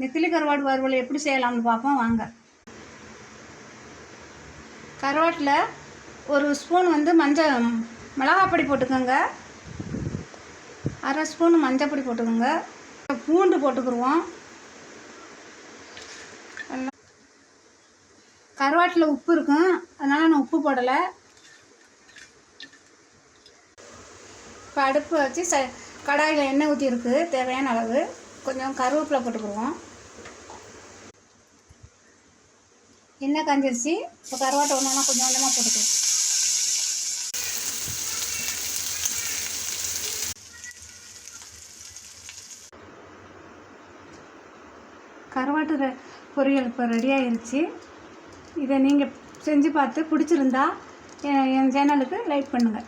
நெத்திலி கருவாடு வறுவல் எப்படி செய்யலாம்னு பார்ப்போம் வாங்க. கருவாட்டில் ஒரு ஸ்பூன் வந்து மிளகாப்பொடி போட்டுக்கோங்க. அரை ஸ்பூன் மஞ்சப்பொடி போட்டுக்கோங்க. பூண்டு போட்டுக்கிடுவோம். கருவாட்டில் உப்பு இருக்கும், அதனால் நான் உப்பு போடலை. இப்போ அடுப்பு வச்சு கடாயில் எண்ணெய் ஊற்றிருக்கு, தேவையான அளவு. கொஞ்சம் கருவேப்பிலை போட்டுக்கிடுவோம். எண்ணெய் காஞ்சிருச்சு. இப்போ கருவாட்டை ஒன்று ஒன்றா கொஞ்சம் கொஞ்சமாக போட்டுக்குவோம். கருவாட்டு பொரியல் இப்போ ரெடி ஆகிருச்சு. இதை நீங்கள் செஞ்சு பார்த்து பிடிச்சிருந்தா என் சேனலுக்கு லைக் பண்ணுங்கள்.